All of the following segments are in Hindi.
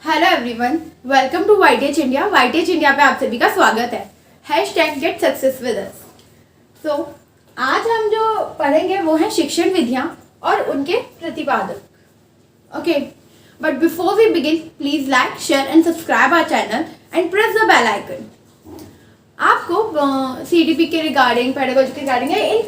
Hello everyone, welcome to YTH India. YTH India पे आप सभी का स्वागत है। Hashtag get success with us. So आज हम जो पढ़ेंगे वो है शिक्षण विधियाँ और उनके प्रतिपादक। Okay, but before we begin please like, share and subscribe our channel and press the bell icon. आपको सीडीपी के रिगार्डिंग, पेडागोजी के रिगार्डिंग या इन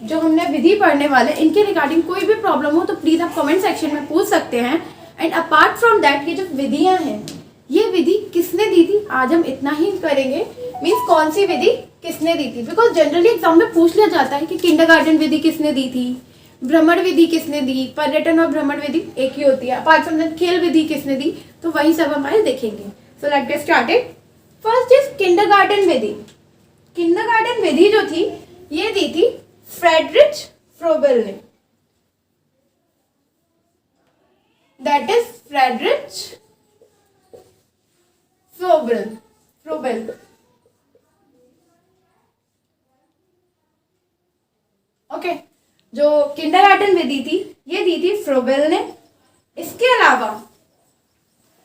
जो हमने विधि पढ़ने वाले इनके रिगार्डिंग कोई भी प्रॉब्लम हो तो प्लीज़ आप कमेंट सेक्शन में पूछ सकते हैं। एंड अपार्ट फ्रॉम दैट, ये जो विधियां हैं, ये विधि किसने दी थी आज हम इतना ही करेंगे। मीन्स कौन सी विधि किसने दी थी, बिकॉज जनरली एग्जाम में पूछ लिया जाता है कि किंडरगार्टन विधि किसने दी थी, भ्रमण विधि किसने दी। पर्यटन और भ्रमण विधि एक ही होती है। अपार्ट फ्रॉम दैट खेल विधि किसने दी, तो वही सब हमारे देखेंगे। So let's get started. First is kindergarten विधि। किंडरगार्टन विधि जो थी ये दी थी फ्रेडरिच फ्रोबेल ने। That is Friedrich Froebel. Okay, जो किंडरगार्टन विधि थी ये दी थी फ्रोबेल ने। इसके अलावा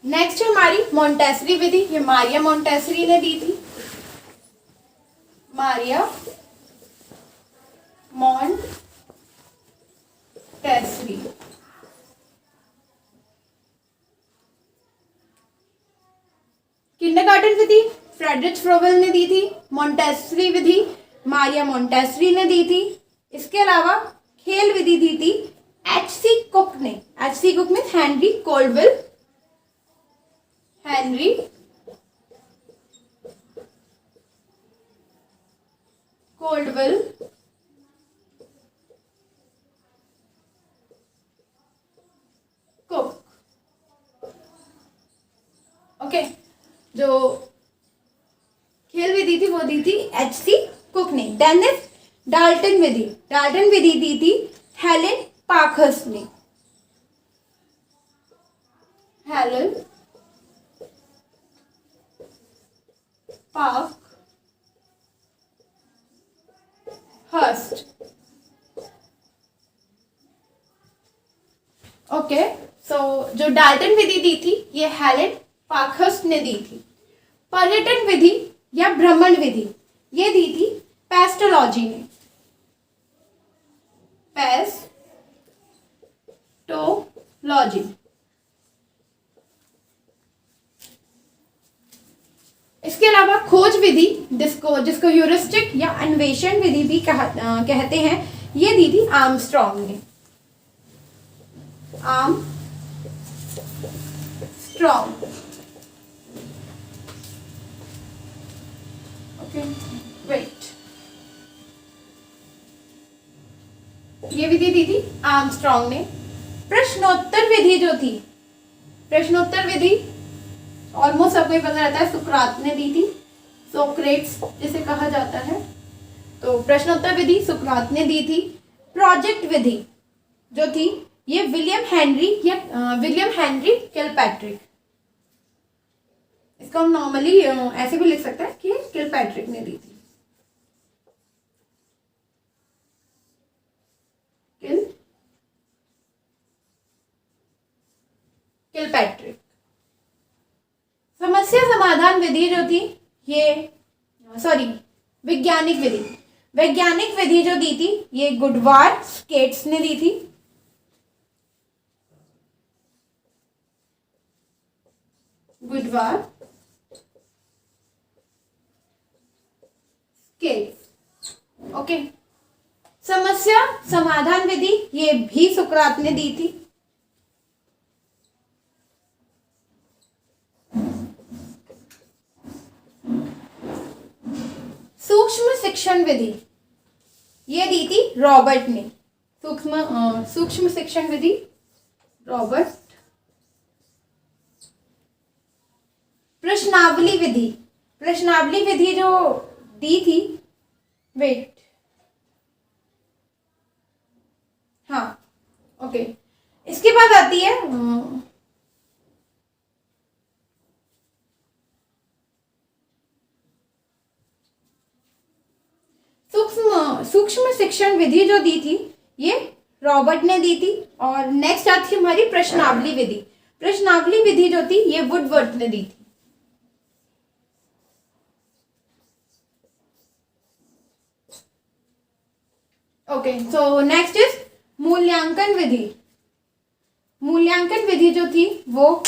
नेक्स्ट हमारी मोंटेसरी विधि, ये मारिया मोंटेसरी ने दी थी। Maria Montessori. किंडरगार्टन विधि फ्रेडरिच फ्रोबेल ने दी थी। मोंटेसरी विधि मारिया मोंटेसरी ने दी थी। इसके अलावा खेल विधि दी थी एच.सी. कुक ने। HC. Cook means Henry Caldwell. Henry Caldwell Cook. Okay, जो खेल विधि थी वो दी थी एच.सी. कुक ने। देन इज डाल्टन विधि। डाल्टन विधि दी थी हेलेन पार्कहर्स्ट ने। Helen Parkhurst. ओके, सो जो डाल्टन विधि दी थी ये हेलेन पार्कहर्स्ट ने दी थी। पर्यटन विधि या भ्रमण विधि ये दी थी पेस्टोलॉजी ने। पेस्टोलॉजी। इसके अलावा खोज विधि जिसको ह्यूरिस्टिक या अन्वेषण विधि भी कहते हैं, ये दी थी आर्मस्ट्रॉन्ग ने। आर्मस्ट्रॉन्ग। वेट, ये विधि दी थी आर्मस्ट्रॉन्ग ने। प्रश्नोत्तर विधि जो थी, प्रश्नोत्तर विधि ऑलमोस्ट सबको पता रहता है, सुकरात ने दी थी। सोक्रेट्स जिसे कहा जाता है, तो प्रश्नोत्तर विधि सुकरात ने दी थी। प्रोजेक्ट विधि जो थी ये विलियम हेनरी किलपैट्रिक। इसको हम नॉर्मली ऐसे भी लिख सकते हैं कि किलपैट्रिक ने दी थी। किलपैट्रिक। समस्या समाधान विधि जो थी वैज्ञानिक विधि जो दी थी ये गुडवार स्केट्स ने दी थी। गुडवार स्केट्स। ओके, समस्या समाधान विधि ये भी सुकरात ने दी थी। सूक्ष्म शिक्षण विधि ये दी थी रॉबर्ट ने। सूक्ष्म शिक्षण विधि रॉबर्ट। प्रश्नावली विधि जो दी थी, वेट, हाँ, ओके। इसके बाद आती है सूक्ष्म शिक्षण विधि जो दी थी ये रॉबर्ट ने दी थी। और नेक्स्ट आती है हमारी प्रश्नावली विधि। प्रश्नावली विधि जो थी ये वुडवर्थ ने दी थी। ओके, सो नेक्स्ट इज मूल्यांकन विधि। मूल्यांकन विधि जो थी वो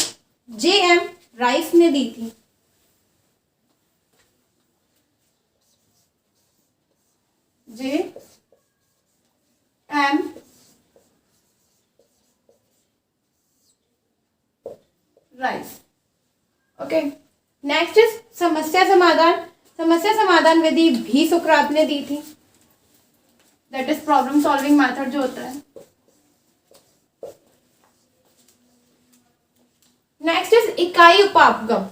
J.M. राइस ने दी थी। J.M. Rice. Okay, next is समस्या समाधान। समस्या समाधान विधि भी सुकरात ने दी थी। That is problem solving method जो होता है। नेक्स्ट इज इकाई उपागम।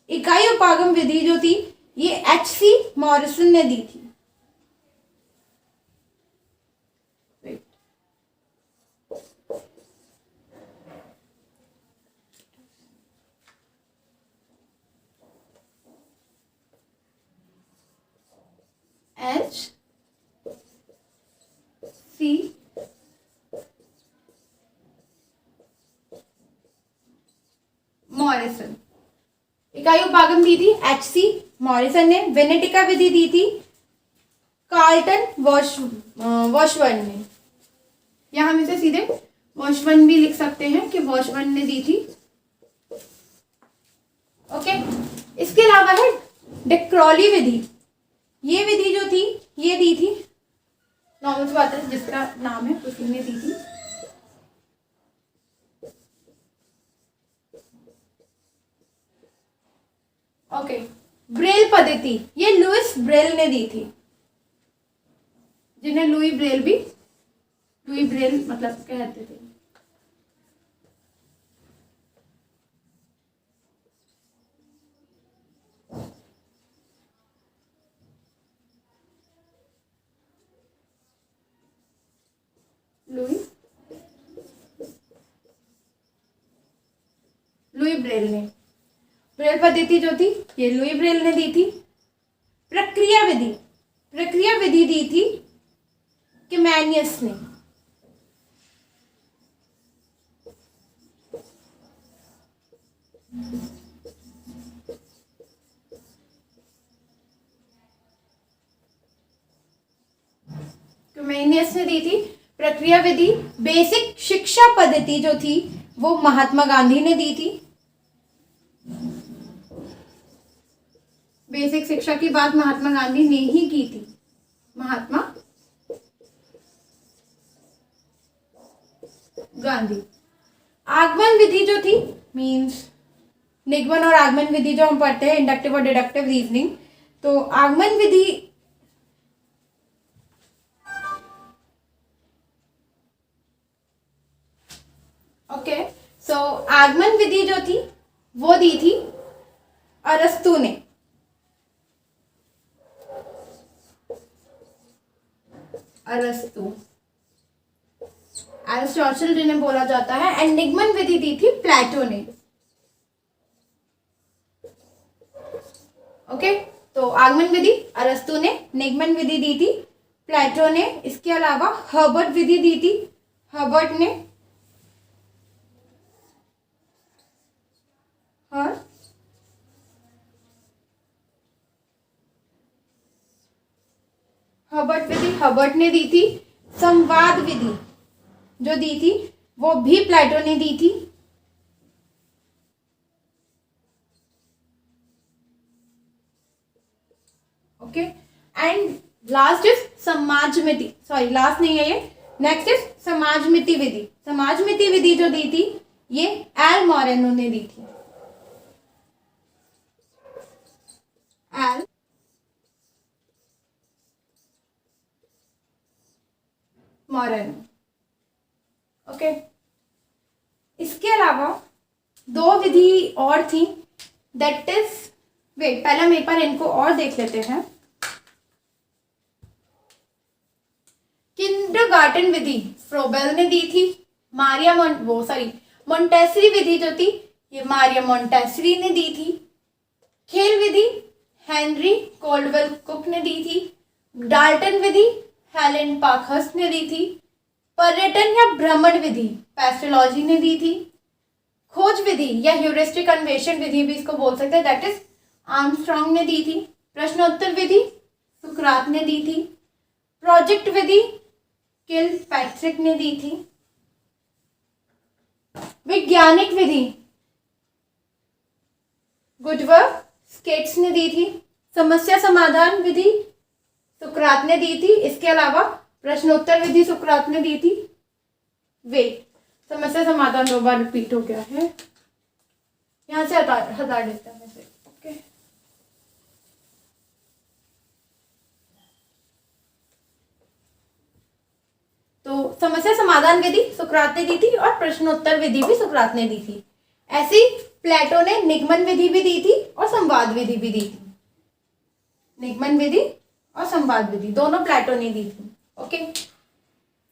इकाई उपागम विधि जो थी ये H.C. मॉरिसन ने दी थी। H.C. मॉरिसन। इकाई उपागम दी थी H.C. मॉरिसन ने। वेनेटिका विधि दी थी कार्ल्टन वॉशबर्न ने, या हम इसे सीधे वॉशबर्न भी लिख सकते हैं कि वॉशबर्न ने दी थी। ओके, इसके अलावा है डिक्रॉली विधि। ये विधि जो थी ये दी थी, नॉर्मल सी बात है, जिसका नाम है उसी ने दी थी। ओके, ब्रेल पद्धति ये लुइस ब्रेल ने दी थी, जिन्हें लुई ब्रेल मतलब कहते थे। लुई ब्रेल ने ब्रेल पद्धति जो थी ये लुई ब्रेल ने दी थी। प्रक्रिया विधि दी थी कैमेनियस ने। कैमेनियस ने दी थी प्रक्रिया विधि। बेसिक शिक्षा पद्धति जो थी वो महात्मा गांधी ने दी थी। बेसिक शिक्षा की बात महात्मा गांधी ने ही की थी। महात्मा गांधी। आगमन विधि जो थी मींस निगमन और आगमन विधि जो हम पढ़ते हैं, इंडक्टिव और डिडक्टिव रीजनिंग, तो आगमन विधि ओके, सो आगमन विधि जो थी वो दी थी अरस्तु ने। एरिस्टोटल जिन्हें बोला जाता है। एंड निगमन विधि दी थी प्लेटो ने। ओके, तो आगमन विधि अरस्तु ने, निगमन विधि दी थी प्लेटो ने। इसके अलावा हर्बर्ट विधि दी थी हर्बर्ट ने। हर्बर्ट ने दी थी। संवाद विधि जो दी थी वो भी प्लेटो ने दी थी। ओके, एंड लास्ट इज समाजमिति, सॉरी लास्ट नहीं है ये, नेक्स्ट इज समाजमिति विधि। समाजमिति विधि जो दी थी ये एल मोरेनो ने दी थी। L Moreno. ओके, इसके अलावा दो विधि और थी, दैट इज वेट पहले हम एक बार इनको और देख लेते हैं। किंडरगार्टन विधि फ्रोबेल ने दी थी। मोंटेसरी विधि जो थी ये मारिया मोंटेसरी ने दी थी। खेल विधि हेनरी कोल्डवेल कुक ने दी थी। डाल्टन विधि हेलेन पार्कहर्स्ट ने दी थी। पर्यटन या भ्रमण विधि पेस्टोलॉजी ने दी थी। खोज विधि या ह्यूरिस्टिक अन्वेषण विधि भी इसको बोल सकते हैं, दैट इज आर्मस्ट्रॉन्ग ने दी थी। प्रश्नोत्तर विधि सुकरात ने दी थी। प्रोजेक्ट विधि किलपैट्रिक ने दी थी। वैज्ञानिक विधि गुडवर्थ स्केट्स ने दी थी। समस्या समाधान विधि सुकरात ने दी थी। इसके अलावा प्रश्नोत्तर विधि सुकरात ने दी थी। वेट, समस्या समाधान 2 बार रिपीट हो गया है, यहां से हटा देते हैं इसे। ओके, तो समस्या समाधान विधि सुकरात ने दी थी और प्रश्नोत्तर विधि भी सुकरात ने दी थी। ऐसी प्लेटो ने निगमन विधि भी दी थी और संवाद विधि भी दी थी। निगमन विधि और संवाद विधि दोनों प्लेटो ने दी थी। ओके,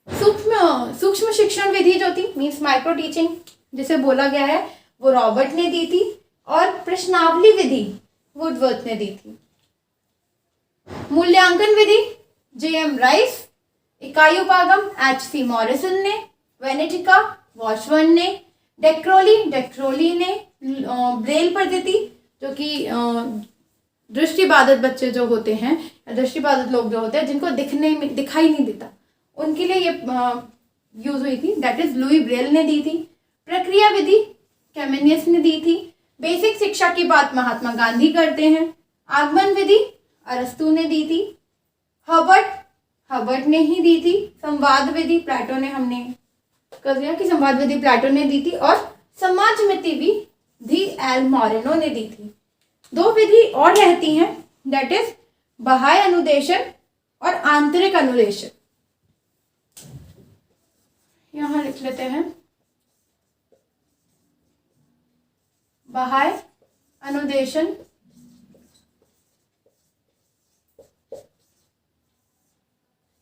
सूक्ष्म शिक्षण विधि जो थी मीन्स माइक्रो टीचिंग जिसे बोला गया है, वो रॉबर्ट ने दी थी। और प्रश्नावली विधि वुडवर्थ ने दी थी। मूल्यांकन विधि J.M. राइस। इकाई उपागम H.C. मॉरिसन ने। वेनेटिका वॉशबर्न ने। डेक्रोली ने। ब्रेल पद्धति जो कि दृष्टिबाधित बच्चे जो होते हैं या दृष्टिबाधित लोग जो होते हैं जिनको दिखाई नहीं देता, उनके लिए ये यूज हुई थी, दैट इज लुई ब्रेल ने दी थी। प्रक्रिया विधि कैमेनियस ने दी थी। बेसिक शिक्षा की बात महात्मा गांधी करते हैं। आगमन विधि अरस्तु ने दी थी। हर्बर्ट ने ही दी थी। संवाद विधि प्लेटो ने, हमने कर दिया कि संवाद विधि प्लेटो ने दी थी। और समाजमिति विधि एल मॉरेनो ने दी थी। 2 विधि और रहती हैं, दैट इज बाह्य अनुदेशन और आंतरिक अनुदेशन। यहां लिख लेते हैं बाह्य अनुदेशन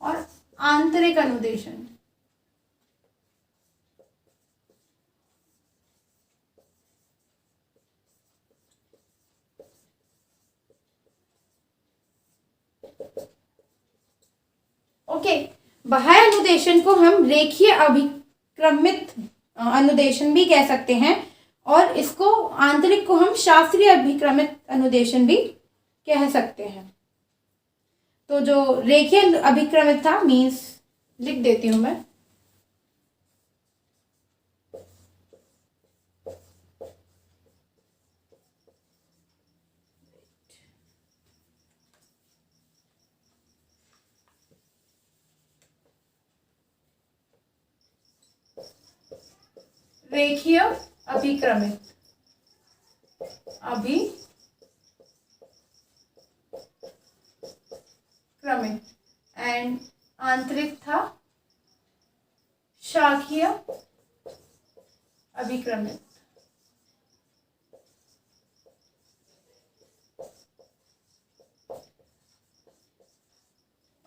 और आंतरिक अनुदेशन। ओके, बाह्य अनुदेशन को हम रेखीय अभिक्रमित अनुदेशन भी कह सकते हैं और इसको आंतरिक को हम शास्त्रीय अभिक्रमित अनुदेशन भी कह सकते हैं। तो जो रेखीय अभिक्रमित था मीन्स, लिख देती हूं मैं, रेखीय अभिक्रमित एंड आंतरिक था शाखीय अभिक्रमित।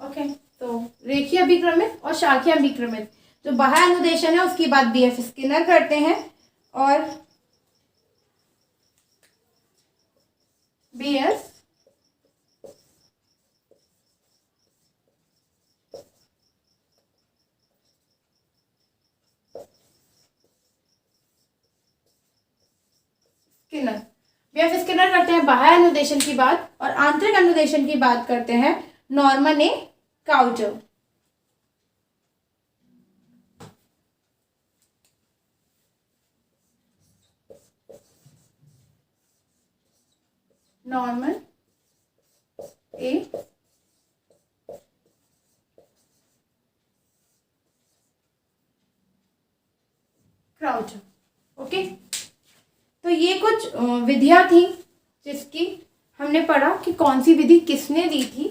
ओके, तो रेखीय अभिक्रमित और शाखीय अभिक्रमित जो बाह्य अनुदेशन है उसकी बात BF स्किनर करते हैं और BS स्किनर करते हैं बाह्य अनुदेशन की बात और आंतरिक अनुदेशन की बात करते हैं नॉर्मन ए काउचर। नॉर्मन ए क्राउचर। ओके, तो ये कुछ विधियां थी जिसकी हमने पढ़ा कि कौन सी विधि किसने दी थी।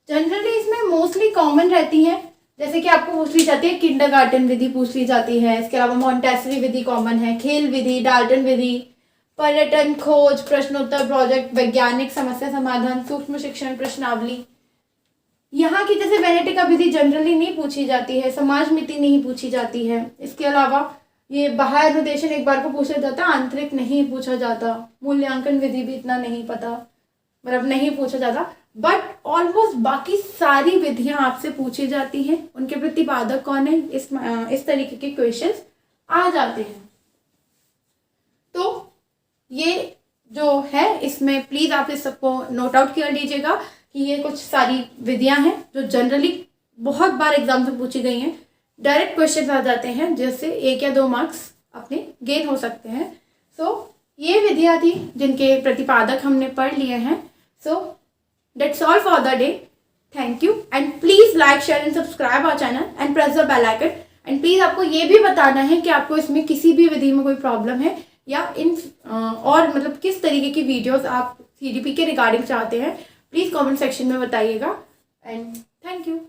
जनरली इसमें मोस्टली कॉमन रहती हैं, जैसे कि आपको पूछ ली जाती है किंडरगार्टन विधि पूछ ली जाती है। इसके अलावा मॉन्टेसरी विधि कॉमन है, खेल विधि, डाल्टन विधि, पर्यटन, खोज, प्रश्नोत्तर, प्रोजेक्ट, वैज्ञानिक, समस्या समाधान, सूक्ष्म शिक्षण, प्रश्नावली। यहाँ की जैसे वेनेटिका विधि जनरली नहीं पूछी जाती है, समाजमिति नहीं पूछी जाती है। इसके अलावा ये बाह्य अनुदेशन एक बार को पूछा जाता है, आंतरिक नहीं पूछा जाता। मूल्यांकन विधि भी इतना नहीं पता, मतलब नहीं पूछा जाता। बट ऑलमोस्ट बाकी सारी विधियां आपसे पूछी जाती हैं, उनके प्रतिपादक कौन है, इस तरीके के क्वेश्चंस आ जाते हैं। तो ये जो है इसमें प्लीज़ आप इस सबको नोट आउट कर लीजिएगा कि ये कुछ सारी विधियां हैं जो जनरली बहुत बार एग्जाम से पूछी गई हैं। डायरेक्ट क्वेश्चन आ जाते हैं जिससे 1 या 2 मार्क्स अपने गेन हो सकते हैं। सो ये विधियां थी जिनके प्रतिपादक हमने पढ़ लिए हैं। So that's all for the day. Thank you and please like share and subscribe our channel and press the bell icon. And please आपको ये भी बताना है कि आपको इसमें किसी भी विधि में कोई प्रॉब्लम है या इन और मतलब किस तरीके की वीडियोस आप CDP के रिगार्डिंग चाहते हैं, प्लीज़ कमेंट सेक्शन में बताइएगा। And thank you.